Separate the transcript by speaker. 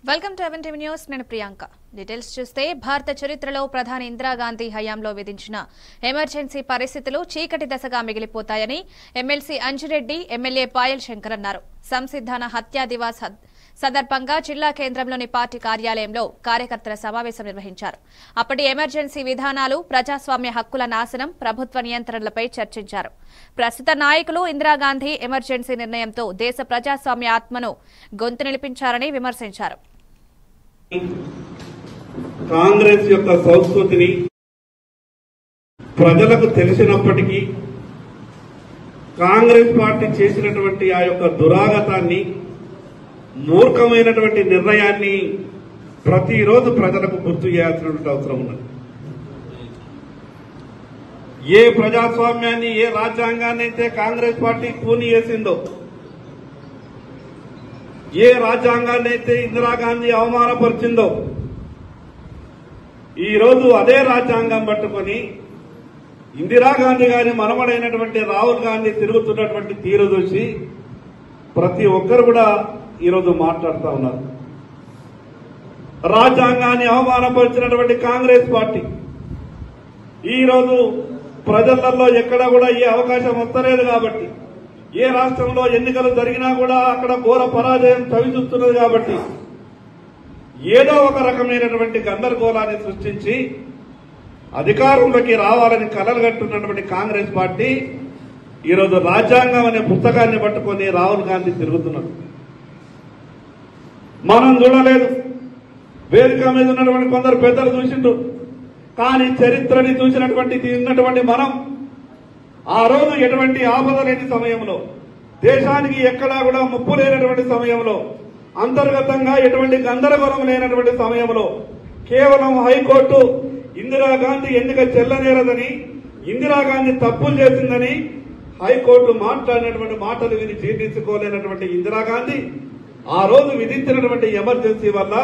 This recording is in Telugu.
Speaker 1: Welcome to ఎవెంటీవీ news. నేను ప్రియాంక. డీటెయిల్స్ చూస్తే భారత చరిత్రలో ప్రధాని ఇందిరాగాంధీ హయాంలో విధించిన ఎమర్జెన్సీ పరిస్థితులు చీకటి దశగా మిగిలిపోతాయని ఎమ్మెల్సీ అంజిరెడ్డి, ఎమ్మెల్యే పాయల్ శంకర్ అన్నారు. సంసిద్ధాన హత్యా దివాస్ సందర్భంగా జిల్లా కేంద్రంలోని పార్టీ కార్యాలయంలో కార్యకర్తల సమావేశం నిర్వహించారు. అప్పటి ఎమర్జెన్సీ విధానాలు, ప్రజాస్వామ్య హక్కుల నాశనం, ప్రభుత్వ నియంత్రణలపై చర్చించారు. ప్రస్తుత నాయకులు ఇందిరాగాంధీ ఎమర్జెన్సీ నిర్ణయంతో దేశ ప్రజాస్వామ్య ఆత్మను గొంతు నిలిపించారని విమర్శించారు.
Speaker 2: కాంగ్రెస్ యొక్క సంస్కృతిని ప్రజలకు తెలిసినప్పటికీ కాంగ్రెస్ పార్టీ చేసినటువంటి ఆ యొక్క దురాగతాన్ని, మూర్ఖమైనటువంటి నిర్ణయాన్ని ప్రతిరోజు ప్రజలకు గుర్తు చేయాల్సినటువంటి అవసరం ఉన్నది. ఏ ప్రజాస్వామ్యాన్ని, ఏ రాజ్యాంగాన్ని అయితే కాంగ్రెస్ పార్టీ కూని చేసిందో, ఏ రాజ్యాంగాన్ని అయితే ఇందిరాగాంధీ అవమానపరిచిందో, ఈరోజు అదే రాజ్యాంగం పట్టుకొని ఇందిరాగాంధీ గారి మనవడైనటువంటి రాహుల్ గాంధీ తిరుగుతున్నటువంటి తీరు చూసి ప్రతి ఒక్కరు కూడా ఈరోజు మాట్లాడుతూ ఉన్నారు. రాజ్యాంగాన్ని అవమానపరిచినటువంటి కాంగ్రెస్ పార్టీ ఈరోజు ప్రజలలో ఎక్కడా కూడా ఏ అవకాశం వస్తలేదు కాబట్టి, ఏ రాష్ట్రంలో ఎన్నికలు జరిగినా కూడా అక్కడ ఘోర పరాజయం చవిచూస్తున్నది కాబట్టి ఏదో ఒక రకమైనటువంటి గందరగోళాన్ని సృష్టించి అధికారంలోకి రావాలని కలలుగట్టున్నటువంటి కాంగ్రెస్ పార్టీ ఈరోజు రాజ్యాంగం అనే పుస్తకాన్ని పట్టుకొని రాహుల్ గాంధీ తిరుగుతున్నారు. మనం చూడలేదు, వేదిక మీద ఉన్నటువంటి కొందరు పెద్దలు చూసిండ్రు. కానీ చరిత్రని చూసినటువంటి మనం ఆ రోజు ఎటువంటి ఆపద లేని సమయంలో, దేశానికి ఎక్కడా కూడా ముప్పు లేనటువంటి సమయంలో, అంతర్గతంగా ఎటువంటి గందరగోళం లేనటువంటి సమయంలో కేవలం హైకోర్టు ఇందిరాగాంధీ ఎన్నిక చెల్లనేరదని, ఇందిరాగాంధీ తప్పులు చేసిందని హైకోర్టు మాట్లాడినటువంటి మాటలు విని జీర్ణించుకోలేనటువంటి ఇందిరాగాంధీ ఆ రోజు విధించినటువంటి ఎమర్జెన్సీ వల్ల